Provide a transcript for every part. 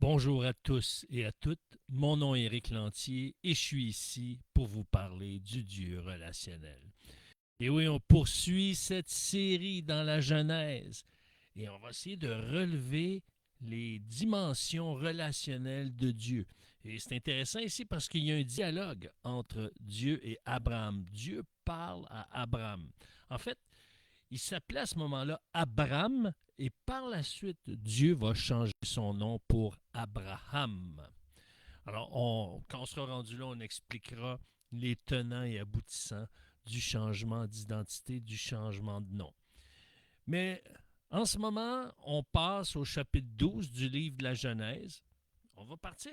Bonjour à tous et à toutes, mon nom est Éric Lantier et je suis ici pour vous parler du Dieu relationnel. Et oui, on poursuit cette série dans la Genèse et on va essayer de relever les dimensions relationnelles de Dieu. Et c'est intéressant ici parce qu'il y a un dialogue entre Dieu et Abraham. Dieu parle à Abraham. En fait, il s'appelait à ce moment-là Abram et par la suite, Dieu va changer son nom pour Abraham. Alors, quand on sera rendu là, on expliquera les tenants et aboutissants du changement d'identité, du changement de nom. Mais en ce moment, on passe au chapitre 12 du livre de la Genèse. On va partir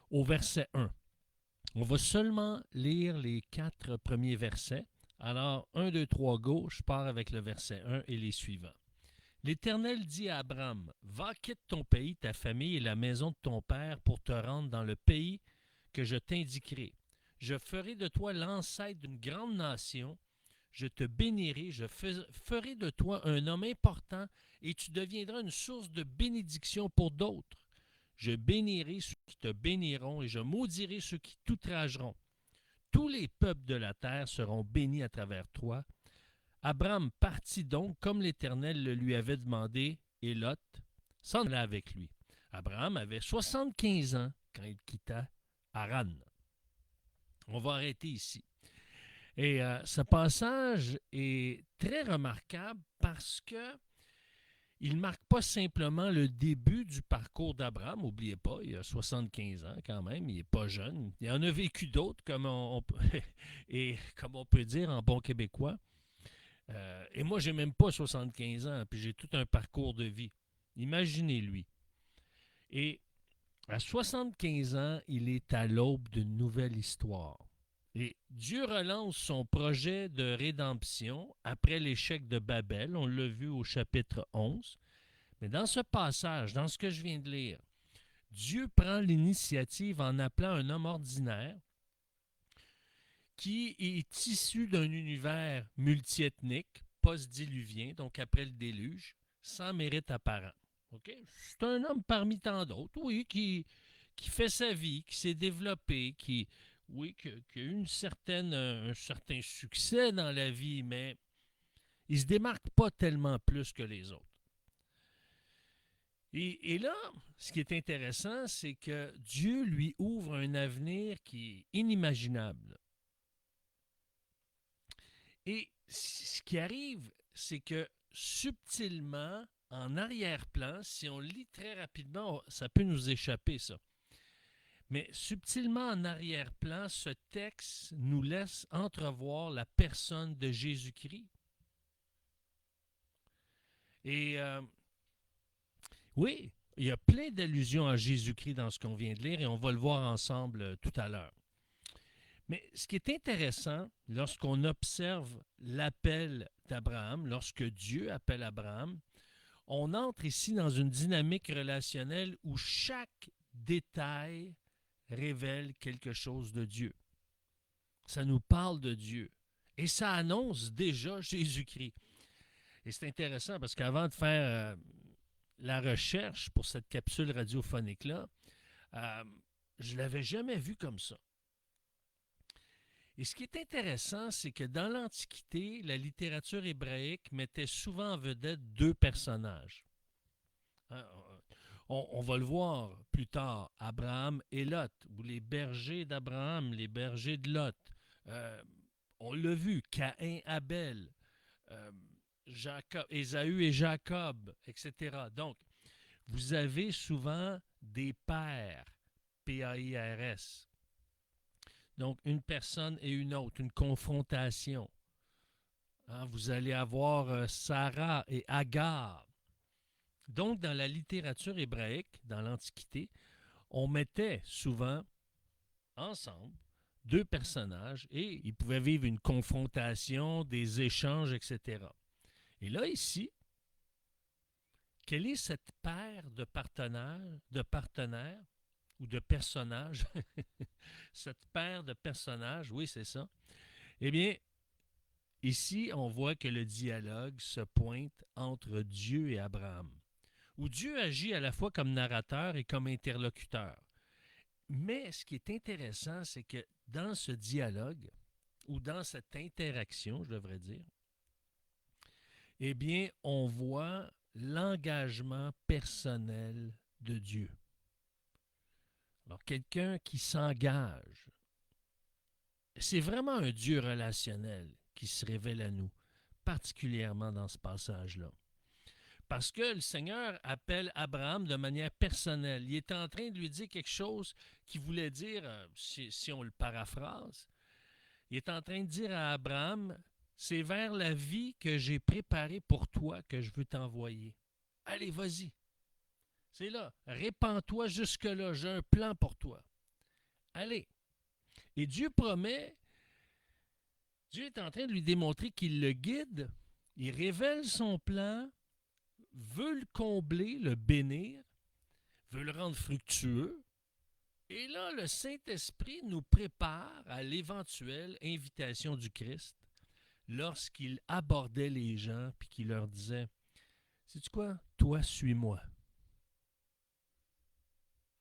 au verset 1. On va seulement lire les 4 premiers versets. Alors, 1, 2, 3, go, je pars avec le verset 1 et les suivants. L'Éternel dit à Abraham, va, quitte ton pays, ta famille et la maison de ton père pour te rendre dans le pays que je t'indiquerai. Je ferai de toi l'ancêtre d'une grande nation, je te bénirai, je ferai de toi un homme important et tu deviendras une source de bénédiction pour d'autres. Je bénirai ceux qui te béniront et je maudirai ceux qui t'outrageront. Tous les peuples de la terre seront bénis à travers toi. Abraham partit donc comme l'Éternel le lui avait demandé, et Lot s'en alla avec lui. Abraham avait 75 ans quand il quitta Haran. On va arrêter ici. Et ce passage est très remarquable parce que il ne marque pas simplement le début du parcours d'Abraham. N'oubliez pas, il a 75 ans quand même, il n'est pas jeune. Il en a vécu d'autres, et comme on peut dire en bon québécois. Et moi, j'ai même pas 75 ans, puis j'ai tout un parcours de vie. Imaginez-lui. Et à 75 ans, il est à l'aube d'une nouvelle histoire. Et Dieu relance son projet de rédemption après l'échec de Babel. On l'a vu au chapitre 11. Mais dans ce passage, dans ce que je viens de lire, Dieu prend l'initiative en appelant un homme ordinaire qui est issu d'un univers multiethnique, post-diluvien, donc après le déluge, sans mérite apparent. Okay? C'est un homme parmi tant d'autres, oui, qui fait sa vie, qui s'est développé, qui a eu un certain succès dans la vie, mais il ne se démarque pas tellement plus que les autres. Et là, ce qui est intéressant, c'est que Dieu lui ouvre un avenir qui est inimaginable. Et ce qui arrive, c'est que subtilement, en arrière-plan, si on lit très rapidement, ça peut nous échapper, ça. Mais subtilement en arrière-plan, ce texte nous laisse entrevoir la personne de Jésus-Christ. Et oui, il y a plein d'allusions à Jésus-Christ dans ce qu'on vient de lire et on va le voir ensemble tout à l'heure. Mais ce qui est intéressant, lorsqu'on observe l'appel d'Abraham, lorsque Dieu appelle Abraham, on entre ici dans une dynamique relationnelle où chaque détail révèle quelque chose de Dieu. Ça nous parle de Dieu. Et ça annonce déjà Jésus-Christ. Et c'est intéressant parce qu'avant de faire la recherche pour cette capsule radiophonique-là, euh, je ne l'avais jamais vu comme ça. Et ce qui est intéressant, c'est que dans l'Antiquité, la littérature hébraïque mettait souvent en vedette deux personnages. Hein, on va le voir plus tard, Abraham et Lot, ou les bergers d'Abraham, les bergers de Lot. Euh, on l'a vu, Caïn, Abel, euh, Ésaü et Jacob, etc. Donc, vous avez souvent des pairs, P-A-I-R-S. Donc, une personne et une autre, une confrontation. Hein, vous allez avoir Sarah et Agar. Donc, dans la littérature hébraïque, dans l'Antiquité, on mettait souvent ensemble deux personnages et ils pouvaient vivre une confrontation, des échanges, etc. Et là, ici, quelle est cette paire de partenaires ou de personnages, cette paire de personnages, oui, c'est ça. Eh bien, ici, on voit que le dialogue se pointe entre Dieu et Abraham. où Dieu agit à la fois comme narrateur et comme interlocuteur. Mais ce qui est intéressant, c'est que dans ce dialogue, ou dans cette interaction, je devrais dire, eh bien, on voit l'engagement personnel de Dieu. Alors, quelqu'un qui s'engage, c'est vraiment un Dieu relationnel qui se révèle à nous, particulièrement dans ce passage-là. Parce que le Seigneur appelle Abraham de manière personnelle. Il est en train de lui dire quelque chose qui voulait dire, si on le paraphrase, il est en train de dire à Abraham, c'est vers la vie que j'ai préparée pour toi que je veux t'envoyer. Allez, vas-y. C'est là. Répands-toi jusque-là. J'ai un plan pour toi. Allez. Et Dieu promet, Dieu est en train de lui démontrer qu'il le guide, il révèle son plan, veut le combler, le bénir, veut le rendre fructueux. Et là, le Saint-Esprit nous prépare à l'éventuelle invitation du Christ lorsqu'il abordait les gens puis qu'il leur disait, sais-tu quoi? Toi, suis-moi.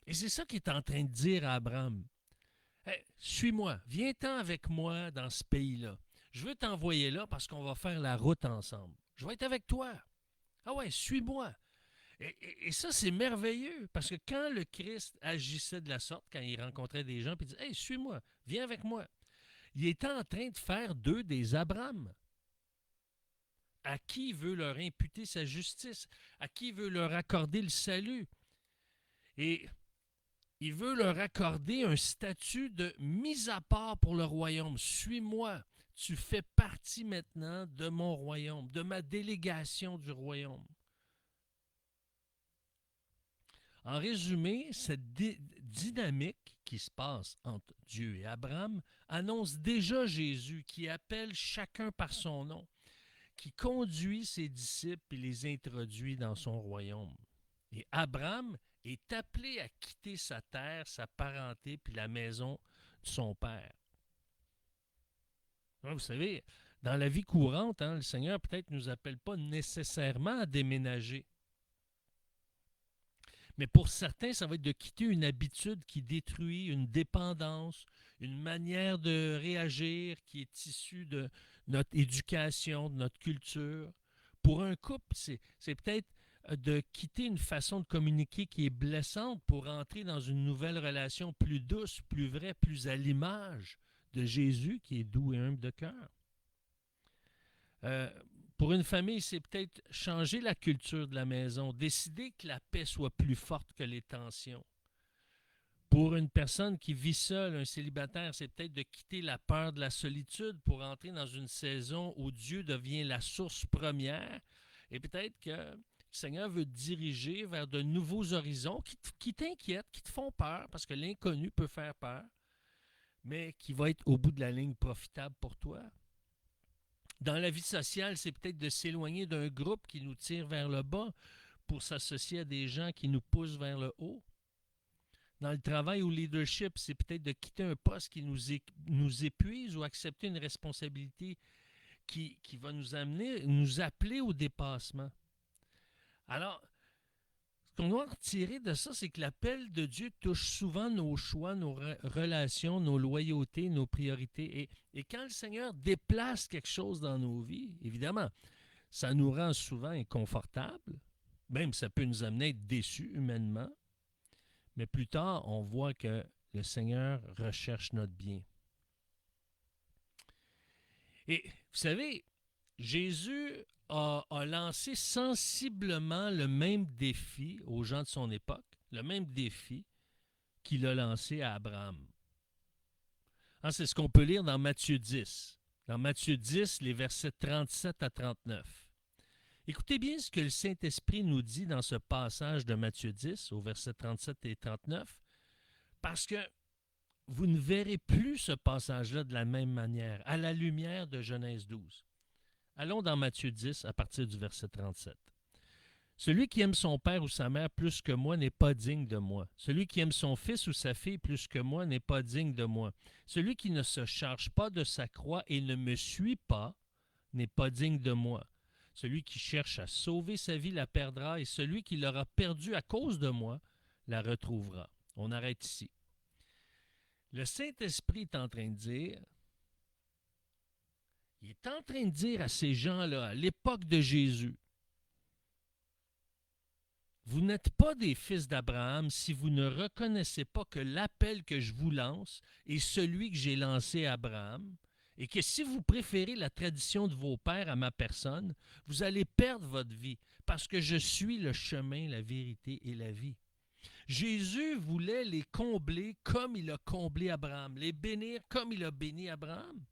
Et c'est ça qu'il est en train de dire à Abraham. Hey, suis-moi, viens-t'en avec moi dans ce pays-là. Je veux t'envoyer là parce qu'on va faire la route ensemble. Je vais être avec toi. Ah ouais, suis-moi. Et ça, c'est merveilleux, parce que quand le Christ agissait de la sorte, quand il rencontrait des gens, puis il disait, « Hey, suis-moi, viens avec moi », il était en train de faire d'eux des Abraham, à qui il veut leur imputer sa justice, à qui il veut leur accorder le salut. Et il veut leur accorder un statut de mise à part pour le royaume. « Suis-moi, tu fais partie maintenant de mon royaume, de ma délégation du royaume. » En résumé, cette dynamique qui se passe entre Dieu et Abraham annonce déjà Jésus qui appelle chacun par son nom, qui conduit ses disciples et les introduit dans son royaume. Et Abraham est appelé à quitter sa terre, sa parenté puis la maison de son père. Vous savez, dans la vie courante, le Seigneur peut-être ne nous appelle pas nécessairement à déménager. Mais pour certains, ça va être de quitter une habitude qui détruit, une dépendance, une manière de réagir qui est issue de notre éducation, de notre culture. Pour un couple, c'est peut-être de quitter une façon de communiquer qui est blessante pour entrer dans une nouvelle relation plus douce, plus vraie, plus à l'image de Jésus qui est doux et humble de cœur. Pour une famille, c'est peut-être changer la culture de la maison, décider que la paix soit plus forte que les tensions. Pour une personne qui vit seule, un célibataire, c'est peut-être de quitter la peur de la solitude pour entrer dans une saison où Dieu devient la source première. Et peut-être que le Seigneur veut te diriger vers de nouveaux horizons qui t'inquiètent, qui te font peur, parce que l'inconnu peut faire peur, mais qui va être au bout de la ligne profitable pour toi. Dans la vie sociale, c'est peut-être de s'éloigner d'un groupe qui nous tire vers le bas pour s'associer à des gens qui nous poussent vers le haut. Dans le travail ou le leadership, c'est peut-être de quitter un poste qui nous épuise ou accepter une responsabilité qui va nous appeler au dépassement. Alors, ce qu'on doit retirer de ça, c'est que l'appel de Dieu touche souvent nos choix, nos relations, nos loyautés, nos priorités. Et quand le Seigneur déplace quelque chose dans nos vies, évidemment, ça nous rend souvent inconfortables. Même ça peut nous amener à être déçus humainement. Mais plus tard, on voit que le Seigneur recherche notre bien. Et vous savez, Jésus a lancé sensiblement le même défi aux gens de son époque, le même défi qu'il a lancé à Abraham. C'est ce qu'on peut lire dans Matthieu 10. Dans Matthieu 10, les versets 37 à 39. Écoutez bien ce que le Saint-Esprit nous dit dans ce passage de Matthieu 10, au verset 37 et 39, parce que vous ne verrez plus ce passage-là de la même manière, à la lumière de Genèse 12. Allons dans Matthieu 10, à partir du verset 37. « Celui qui aime son père ou sa mère plus que moi n'est pas digne de moi. Celui qui aime son fils ou sa fille plus que moi n'est pas digne de moi. Celui qui ne se charge pas de sa croix et ne me suit pas n'est pas digne de moi. Celui qui cherche à sauver sa vie la perdra, et celui qui l'aura perdue à cause de moi la retrouvera. On arrête ici. Le Saint-Esprit est en train de dire, il est en train de dire à ces gens-là, à l'époque de Jésus, vous n'êtes pas des fils d'Abraham si vous ne reconnaissez pas que l'appel que je vous lance est celui que j'ai lancé à Abraham, et que si vous préférez la tradition de vos pères à ma personne, vous allez perdre votre vie, parce que je suis le chemin, la vérité et la vie. Jésus voulait les combler comme il a comblé Abraham, les bénir comme il a béni Abraham.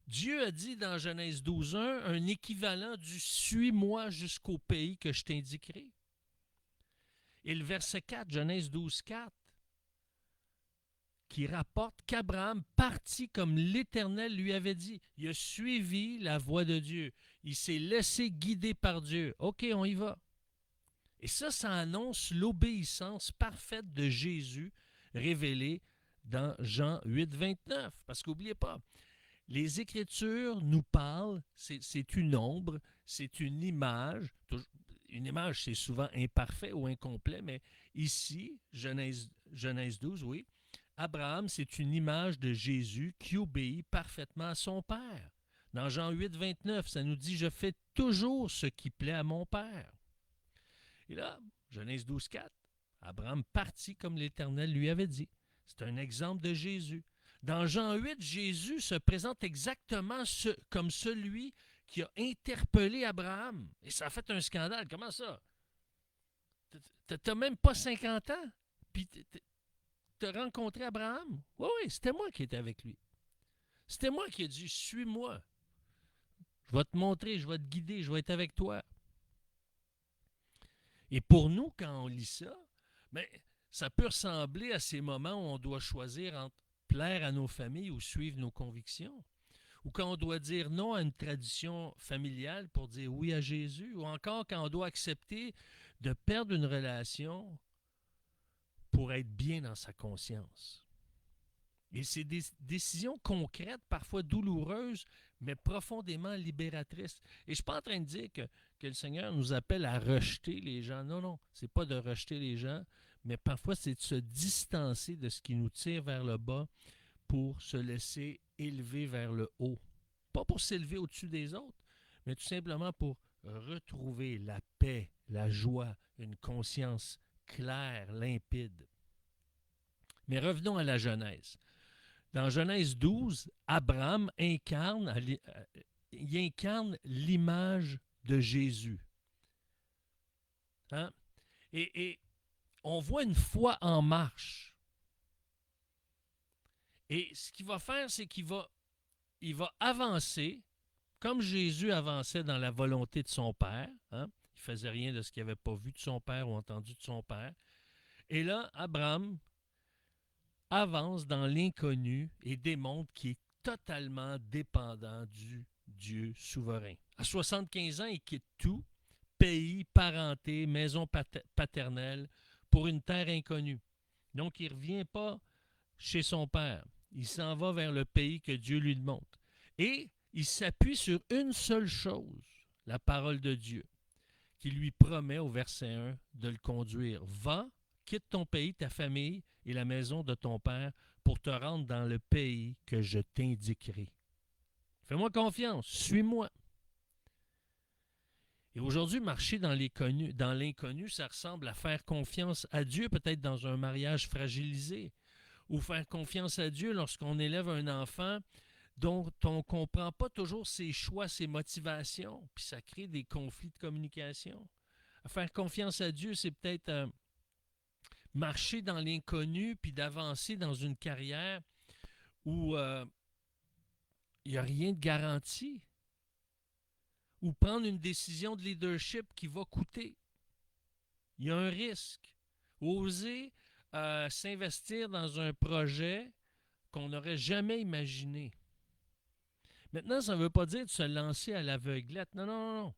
Dieu a dit dans Genèse 12.1 un équivalent du « suis-moi jusqu'au pays que je t'indiquerai ». Et le verset 4, Genèse 12.4, qui rapporte qu'Abraham partit comme l'Éternel lui avait dit. Il a suivi la voie de Dieu. Il s'est laissé guider par Dieu. OK, on y va. Et ça annonce l'obéissance parfaite de Jésus révélée dans Jean 8.29. Parce qu'oubliez pas, les Écritures nous parlent, c'est une ombre, c'est une image. Une image, c'est souvent imparfait ou incomplet, mais ici, Genèse 12, oui, Abraham, c'est une image de Jésus qui obéit parfaitement à son Père. Dans Jean 8.29, ça nous dit « Je fais toujours ce qui plaît à mon Père ». Et là, Genèse 12.4, Abraham partit comme l'Éternel lui avait dit. C'est un exemple de Jésus. Dans Jean 8, Jésus se présente exactement comme celui qui a interpellé Abraham. Et ça a fait un scandale. Comment ça? Tu n'as même pas 50 ans, puis tu as rencontré Abraham? Oui, oui, c'était moi qui étais avec lui. C'était moi qui ai dit, suis-moi. Je vais te montrer, je vais te guider, je vais être avec toi. Et pour nous, quand on lit ça, ben, ça peut ressembler à ces moments où on doit choisir entre plaire à nos familles ou suivre nos convictions. Ou quand on doit dire non à une tradition familiale pour dire oui à Jésus. Ou encore quand on doit accepter de perdre une relation pour être bien dans sa conscience. Et c'est des décisions concrètes, parfois douloureuses, mais profondément libératrices. Et je ne suis pas en train de dire que le Seigneur nous appelle à rejeter les gens. Non, non, ce n'est pas de rejeter les gens, mais parfois c'est de se distancer de ce qui nous tire vers le bas pour se laisser élever vers le haut. Pas pour s'élever au-dessus des autres, mais tout simplement pour retrouver la paix, la joie, une conscience claire, limpide. Mais revenons à la Genèse. Dans Genèse 12, Abraham incarne l'image de Jésus. Hein? Et on voit une foi en marche. Et ce qu'il va faire, c'est qu'il va avancer comme Jésus avançait dans la volonté de son Père. Hein? Il ne faisait rien de ce qu'il n'avait pas vu de son Père ou entendu de son Père. Et là, Abraham avance dans l'inconnu et démontre qu'il est totalement dépendant du Dieu souverain. À 75 ans, il quitte tout, pays, parenté, maison paternelle, pour une terre inconnue. Donc, il ne revient pas chez son père. Il s'en va vers le pays que Dieu lui montre. Et il s'appuie sur une seule chose, la parole de Dieu, qui lui promet au verset 1 de le conduire. Va, quitte ton pays, ta famille et la maison de ton père pour te rendre dans le pays que je t'indiquerai. Fais-moi confiance, suis-moi. Et aujourd'hui, marcher dans l'inconnu, ça ressemble à faire confiance à Dieu, peut-être dans un mariage fragilisé, ou faire confiance à Dieu lorsqu'on élève un enfant dont on ne comprend pas toujours ses choix, ses motivations, puis ça crée des conflits de communication. Faire confiance à Dieu, c'est peut-être marcher dans l'inconnu, puis d'avancer dans une carrière où il n'y a rien de garanti. Ou prendre une décision de leadership qui va coûter. Il y a un risque. Oser s'investir dans un projet qu'on n'aurait jamais imaginé. Maintenant, ça ne veut pas dire de se lancer à l'aveuglette. Non, non, non.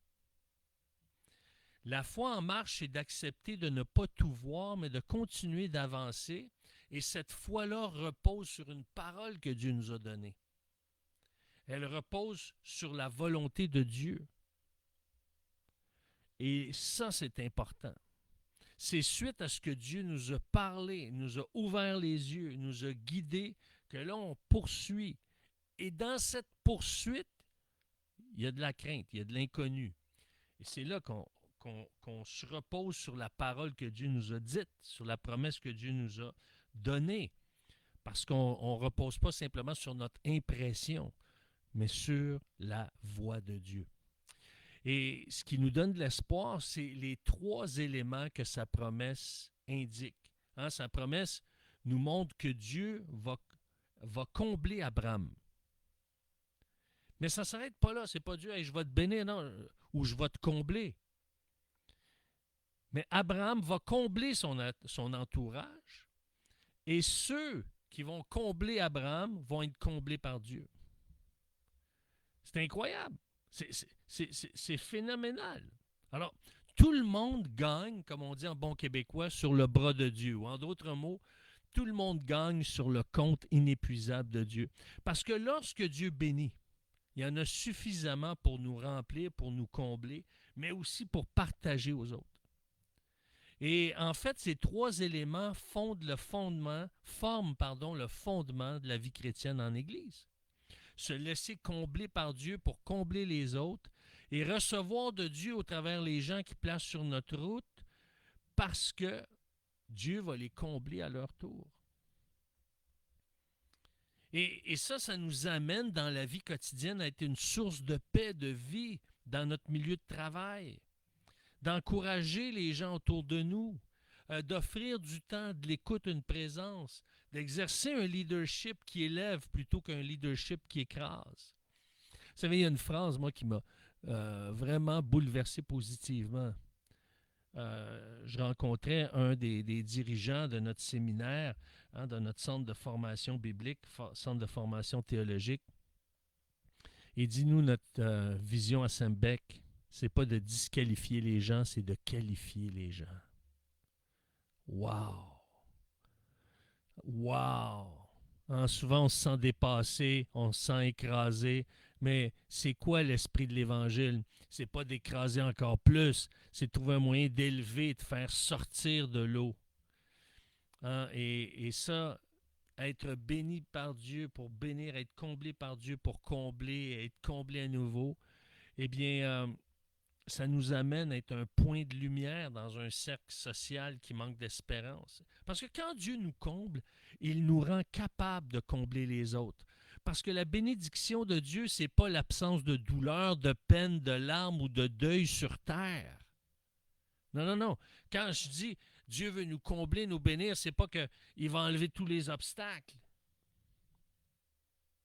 La foi en marche, c'est d'accepter de ne pas tout voir, mais de continuer d'avancer. Et cette foi-là repose sur une parole que Dieu nous a donnée. Elle repose sur la volonté de Dieu. Et ça, c'est important. C'est suite à ce que Dieu nous a parlé, nous a ouvert les yeux, nous a guidés, que là, on poursuit. Et dans cette poursuite, il y a de la crainte, il y a de l'inconnu. Et c'est là qu'on se repose sur la parole que Dieu nous a dite, sur la promesse que Dieu nous a donnée. Parce qu'on ne repose pas simplement sur notre impression, mais sur la voix de Dieu. Et ce qui nous donne de l'espoir, c'est les trois éléments que sa promesse indique. Hein, sa promesse nous montre que Dieu va combler Abraham. Mais ça ne s'arrête pas là. Ce n'est pas Dieu, hey, je vais te bénir, non, ou je vais te combler. Mais Abraham va combler son entourage, et ceux qui vont combler Abraham vont être comblés par Dieu. C'est incroyable. C'est phénoménal. Alors, tout le monde gagne, comme on dit en bon québécois, sur le bras de Dieu. Ou en d'autres mots, tout le monde gagne sur le compte inépuisable de Dieu. Parce que lorsque Dieu bénit, il y en a suffisamment pour nous remplir, pour nous combler, mais aussi pour partager aux autres. Et en fait, ces trois éléments forment le fondement de la vie chrétienne en Église. Se laisser combler par Dieu pour combler les autres et recevoir de Dieu au travers les gens qui placent sur notre route parce que Dieu va les combler à leur tour. Et ça nous amène dans la vie quotidienne à être une source de paix, de vie dans notre milieu de travail, d'encourager les gens autour de nous, d'offrir du temps, de l'écoute, une présence, d'exercer un leadership qui élève plutôt qu'un leadership qui écrase. Vous savez, il y a une phrase, moi, qui m'a vraiment bouleversé positivement. Je rencontrais un des dirigeants de notre séminaire, de notre centre de formation biblique, centre de formation théologique. Il dit, nous, notre vision à Sembec, c'est pas de disqualifier les gens, c'est de qualifier les gens. Wow! Wow! Hein, souvent, on se sent dépassé, on se sent écrasé, mais c'est quoi l'esprit de l'Évangile? C'est pas d'écraser encore plus, c'est de trouver un moyen d'élever, de faire sortir de l'eau. Hein, et ça, être béni par Dieu pour bénir, être comblé par Dieu pour combler, être comblé à nouveau, eh bien, ça nous amène à être un point de lumière dans un cercle social qui manque d'espérance. Parce que quand Dieu nous comble, il nous rend capables de combler les autres. Parce que la bénédiction de Dieu, ce n'est pas l'absence de douleur, de peine, de larmes ou de deuil sur terre. Non, non, non. Quand je dis Dieu veut nous combler, nous bénir, ce n'est pas qu'il va enlever tous les obstacles.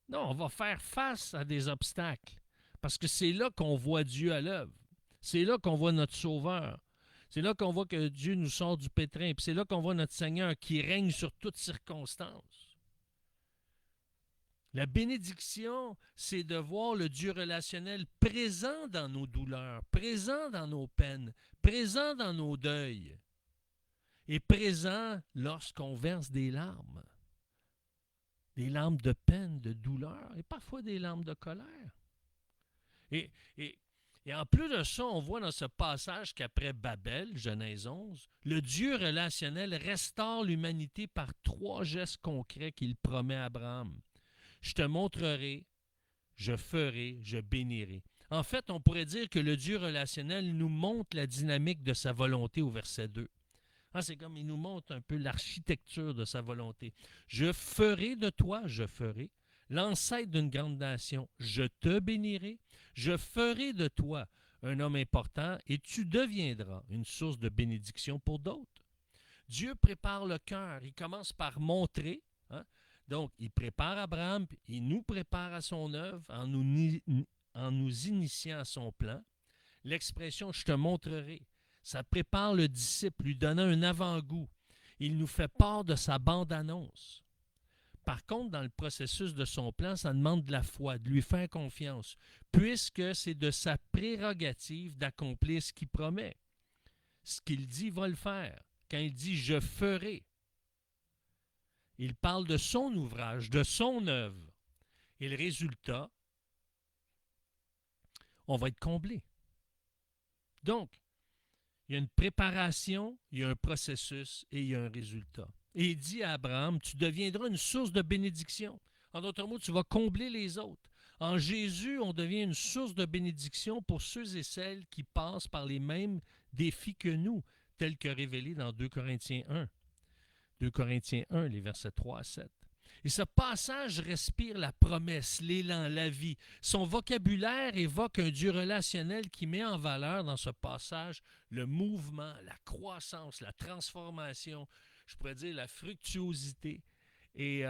Non, on va faire face à des obstacles. Parce que c'est là qu'on voit Dieu à l'œuvre. C'est là qu'on voit notre Sauveur. C'est là qu'on voit que Dieu nous sort du pétrin. Puis c'est là qu'on voit notre Seigneur qui règne sur toutes circonstances. La bénédiction, c'est de voir le Dieu relationnel présent dans nos douleurs, présent dans nos peines, présent dans nos deuils et présent lorsqu'on verse des larmes. Des larmes de peine, de douleur et parfois des larmes de colère. Et en plus de ça, on voit dans ce passage qu'après Babel, Genèse 11, le Dieu relationnel restaure l'humanité par trois gestes concrets qu'il promet à Abraham. Je te montrerai, je ferai, je bénirai. En fait, on pourrait dire que le Dieu relationnel nous montre la dynamique de sa volonté au verset 2. Ah, c'est comme il nous montre un peu l'architecture de sa volonté. Je ferai de toi, je ferai, l'ancêtre d'une grande nation, je te bénirai, je ferai de toi un homme important et tu deviendras une source de bénédiction pour d'autres. Dieu prépare le cœur, il commence par montrer, hein? Donc, il prépare Abraham, il nous prépare à son œuvre en nous initiant à son plan. L'expression « je te montrerai », ça prépare le disciple, lui donnant un avant-goût. Il nous fait part de sa bande-annonce. Par contre, dans le processus de son plan, ça demande de la foi, de lui faire confiance, puisque c'est de sa prérogative d'accomplir ce qu'il promet. Ce qu'il dit, il va le faire. Quand il dit « je ferai », il parle de son ouvrage, de son œuvre. Et le résultat, on va être comblé. Donc, il y a une préparation, il y a un processus et il y a un résultat. Et il dit à Abraham, tu deviendras une source de bénédiction. En d'autres mots, tu vas combler les autres. En Jésus, on devient une source de bénédiction pour ceux et celles qui passent par les mêmes défis que nous, tels que révélés dans 2 Corinthiens 1. 2 Corinthiens 1, les versets 3 à 7. Et ce passage respire la promesse, l'élan, la vie. Son vocabulaire évoque un Dieu relationnel qui met en valeur dans ce passage le mouvement, la croissance, la transformation, je pourrais dire la fructuosité et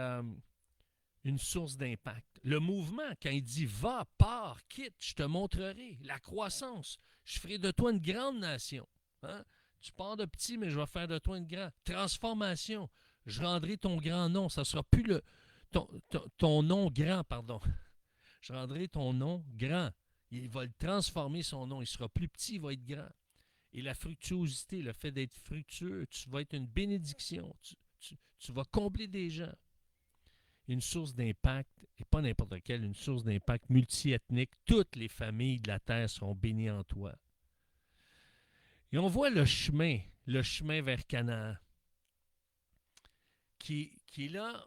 une source d'impact. Le mouvement, quand il dit « va, pars, quitte, je te montrerai », la croissance, je ferai de toi une grande nation. Hein? Tu pars de petit, mais je vais faire de toi une grande. Transformation, je rendrai ton grand nom. Ça ne sera plus ton nom grand, pardon. Je rendrai ton nom grand. Il va le transformer, son nom. Il sera plus petit, il va être grand. Et la fructuosité, le fait d'être fructueux, tu vas être une bénédiction. Tu vas combler des gens. Une source d'impact, et pas n'importe quelle, une source d'impact multiethnique. Toutes les familles de la terre seront bénies en toi. Et on voit le chemin vers Canaan, qui est là,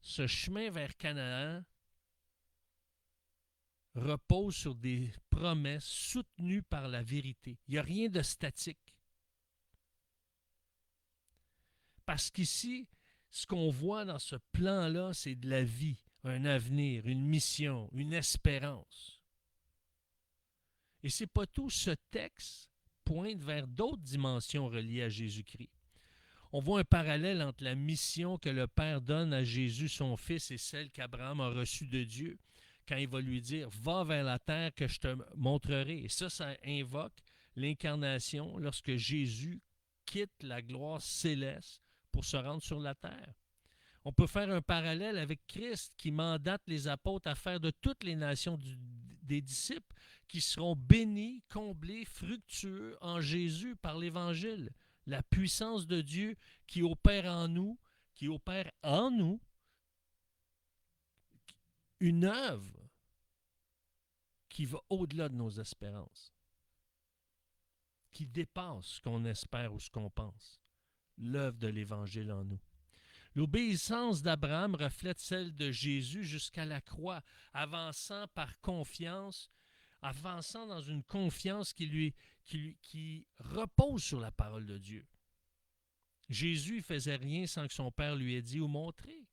ce chemin vers Canaan repose sur des promesses soutenues par la vérité. Il n'y a rien de statique. Parce qu'ici, ce qu'on voit dans ce plan-là, c'est de la vie, un avenir, une mission, une espérance. Et c'est pas tout. Ce texte pointe vers d'autres dimensions reliées à Jésus-Christ. On voit un parallèle entre la mission que le Père donne à Jésus, son Fils, et celle qu'Abraham a reçue de Dieu, quand il va lui dire « Va vers la terre que je te montrerai ». Et ça invoque l'incarnation lorsque Jésus quitte la gloire céleste pour se rendre sur la terre. On peut faire un parallèle avec Christ qui mandate les apôtres à faire de toutes les nations des disciples qui seront bénis, comblés, fructueux en Jésus par l'Évangile. La puissance de Dieu qui opère en nous une œuvre qui va au-delà de nos espérances, qui dépasse ce qu'on espère ou ce qu'on pense. L'œuvre de l'Évangile en nous. L'obéissance d'Abraham reflète celle de Jésus jusqu'à la croix, avançant par confiance, avançant dans une confiance qui repose sur la parole de Dieu. Jésus ne faisait rien sans que son Père lui ait dit ou montré.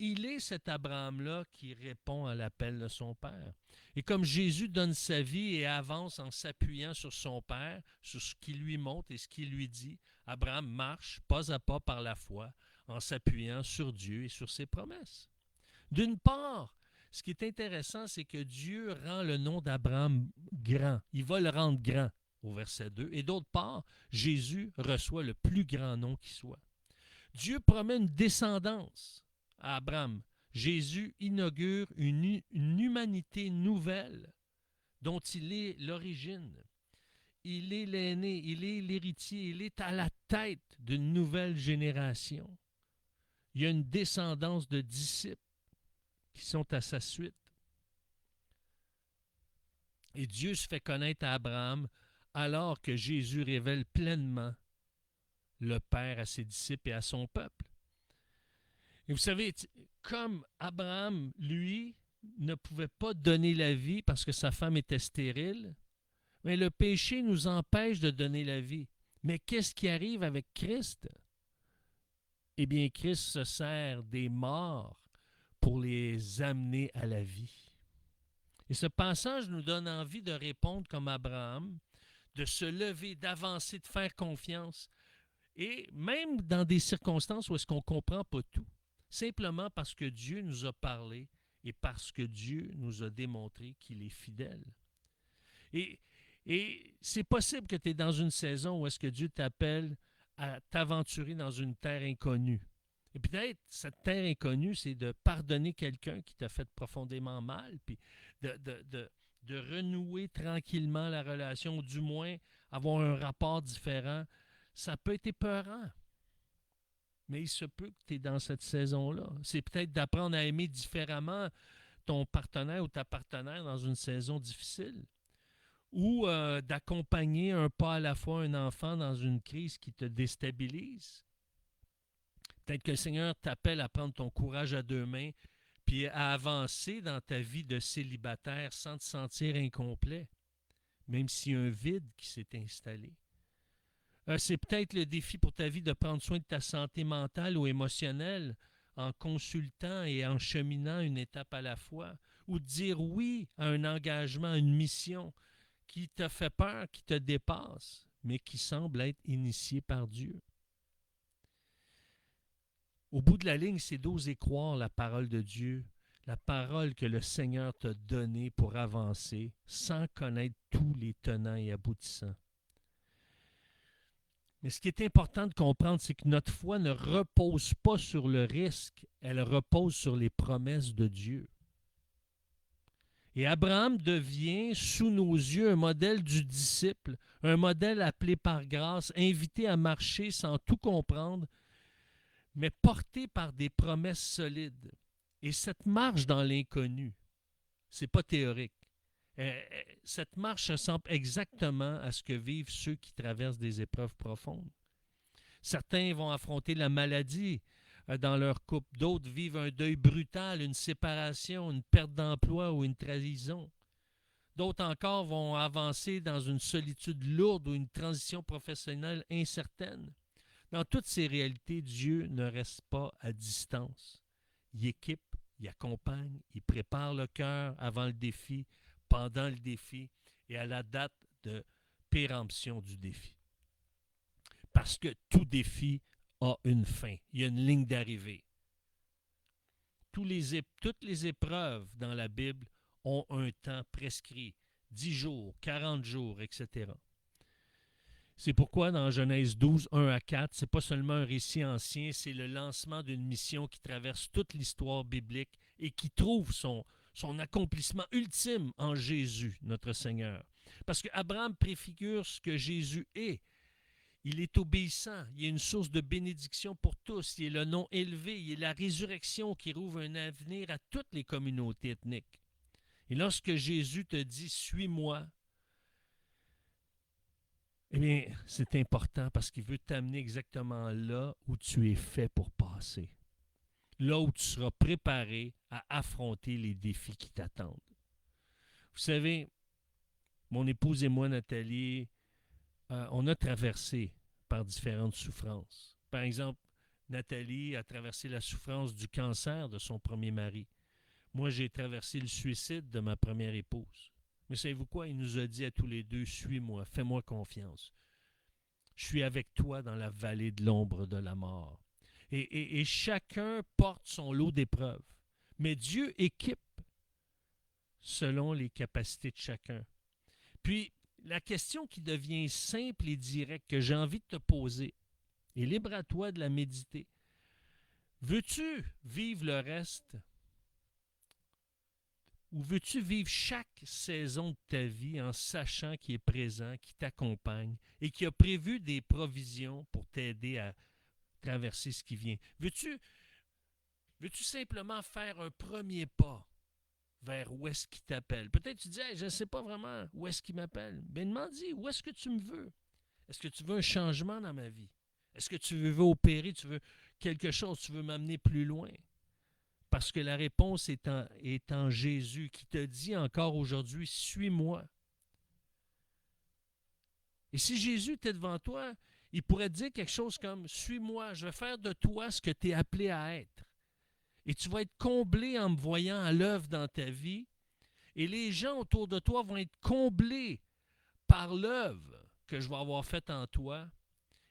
Il est cet Abraham-là qui répond à l'appel de son Père. Et comme Jésus donne sa vie et avance en s'appuyant sur son Père, sur ce qu'il lui montre et ce qu'il lui dit, Abraham marche pas à pas par la foi en s'appuyant sur Dieu et sur ses promesses. D'une part, ce qui est intéressant, c'est que Dieu rend le nom d'Abraham grand. Il va le rendre grand au verset 2. Et d'autre part, Jésus reçoit le plus grand nom qui soit. Dieu promet une descendance à Abraham. Jésus inaugure une humanité nouvelle dont il est l'origine. Il est l'aîné, il est l'héritier, il est à la tête d'une nouvelle génération. Il y a une descendance de disciples qui sont à sa suite. Et Dieu se fait connaître à Abraham alors que Jésus révèle pleinement le Père à ses disciples et à son peuple. Et vous savez, comme Abraham, lui, ne pouvait pas donner la vie parce que sa femme était stérile, mais le péché nous empêche de donner la vie. Mais qu'est-ce qui arrive avec Christ? Eh bien, Christ se sert des morts pour les amener à la vie. Et ce passage nous donne envie de répondre comme Abraham, de se lever, d'avancer, de faire confiance. Et même dans des circonstances où est-ce qu'on ne comprend pas tout. Simplement parce que Dieu nous a parlé et parce que Dieu nous a démontré qu'il est fidèle. Et c'est possible que tu es dans une saison où est-ce que Dieu t'appelle à t'aventurer dans une terre inconnue. Et peut-être, cette terre inconnue, c'est de pardonner quelqu'un qui t'a fait profondément mal, puis de renouer tranquillement la relation, ou du moins avoir un rapport différent. Ça peut être épeurant. Mais il se peut que tu es dans cette saison-là. C'est peut-être d'apprendre à aimer différemment ton partenaire ou ta partenaire dans une saison difficile, ou d'accompagner un pas à la fois un enfant dans une crise qui te déstabilise. Peut-être que le Seigneur t'appelle à prendre ton courage à deux mains puis à avancer dans ta vie de célibataire sans te sentir incomplet, même s'il y a un vide qui s'est installé. C'est peut-être le défi pour ta vie de prendre soin de ta santé mentale ou émotionnelle en consultant et en cheminant une étape à la fois, ou de dire oui à un engagement, à une mission qui te fait peur, qui te dépasse, mais qui semble être initiée par Dieu. Au bout de la ligne, c'est d'oser croire la parole de Dieu, la parole que le Seigneur t'a donnée pour avancer sans connaître tous les tenants et aboutissants. Mais ce qui est important de comprendre, c'est que notre foi ne repose pas sur le risque, elle repose sur les promesses de Dieu. Et Abraham devient, sous nos yeux, un modèle du disciple, un modèle appelé par grâce, invité à marcher sans tout comprendre, mais porté par des promesses solides. Et cette marche dans l'inconnu, c'est pas théorique. Cette marche ressemble exactement à ce que vivent ceux qui traversent des épreuves profondes. Certains vont affronter la maladie dans leur couple, d'autres vivent un deuil brutal, une séparation, une perte d'emploi ou une trahison. D'autres encore vont avancer dans une solitude lourde ou une transition professionnelle incertaine. Dans toutes ces réalités, Dieu ne reste pas à distance. Il équipe, il accompagne, il prépare le cœur avant le défi, pendant le défi et à la date de péremption du défi. Parce que tout défi a une fin, il y a une ligne d'arrivée. Toutes les épreuves dans la Bible ont un temps prescrit, 10 jours, 40 jours, etc. C'est pourquoi dans Genèse 12, 1 à 4, ce n'est pas seulement un récit ancien, c'est le lancement d'une mission qui traverse toute l'histoire biblique et qui trouve son accomplissement ultime en Jésus, notre Seigneur. Parce qu'Abraham préfigure ce que Jésus est. Il est obéissant, il est une source de bénédiction pour tous, il est le nom élevé, il est la résurrection qui rouvre un avenir à toutes les communautés ethniques. Et lorsque Jésus te dit « Suis-moi », eh bien, c'est important parce qu'il veut t'amener exactement là où tu es fait pour passer. Là où tu seras préparé à affronter les défis qui t'attendent. Vous savez, mon épouse et moi, Nathalie, on a traversé par différentes souffrances. Par exemple, Nathalie a traversé la souffrance du cancer de son premier mari. Moi, j'ai traversé le suicide de ma première épouse. Mais savez-vous quoi? Il nous a dit à tous les deux, suis-moi, fais-moi confiance. Je suis avec toi dans la vallée de l'ombre de la mort. Et chacun porte son lot d'épreuves. Mais Dieu équipe selon les capacités de chacun. Puis, la question qui devient simple et directe que j'ai envie de te poser, et libre à toi de la méditer. Veux-tu vivre le reste? Ou veux-tu vivre chaque saison de ta vie en sachant qu'il est présent, qu'il t'accompagne et qu'il a prévu des provisions pour t'aider à traverser ce qui vient? Veux-tu simplement faire un premier pas vers où est-ce qu'il t'appelle? Peut-être tu dis hey, « je ne sais pas vraiment où est-ce qu'il m'appelle. » Bien, demande-y, où est-ce que tu me veux? Est-ce que tu veux un changement dans ma vie? Est-ce que tu veux opérer, tu veux quelque chose, tu veux m'amener plus loin? Parce que la réponse est en Jésus qui te dit encore aujourd'hui, suis-moi. Et si Jésus était devant toi, il pourrait te dire quelque chose comme, suis-moi, je vais faire de toi ce que tu es appelé à être. Et tu vas être comblé en me voyant à l'œuvre dans ta vie. Et les gens autour de toi vont être comblés par l'œuvre que je vais avoir faite en toi.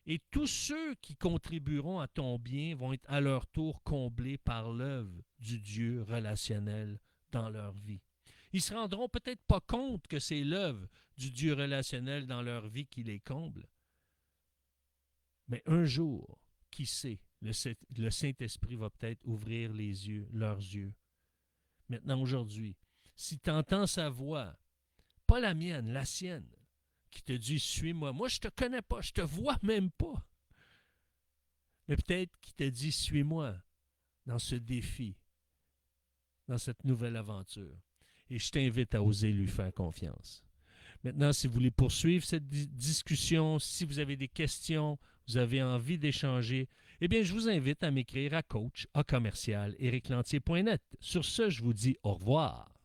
Et tous ceux qui contribueront à ton bien vont être à leur tour comblés par l'œuvre du Dieu relationnel dans leur vie. Ils ne se rendront peut-être pas compte que c'est l'œuvre du Dieu relationnel dans leur vie qui les comble. Mais un jour, qui sait, le Saint-Esprit va peut-être ouvrir les yeux, leurs yeux. Maintenant, aujourd'hui, si tu entends sa voix, pas la mienne, la sienne, qui te dit « suis-moi ». Moi, je ne te connais pas, je ne te vois même pas. Mais peut-être qu'il te dit « suis-moi » dans ce défi. dans cette nouvelle aventure. Et je t'invite à oser lui faire confiance. Maintenant, si vous voulez poursuivre cette discussion, si vous avez des questions, vous avez envie d'échanger, eh bien, je vous invite à m'écrire à coach@ericlantier.net. Sur ce, je vous dis au revoir.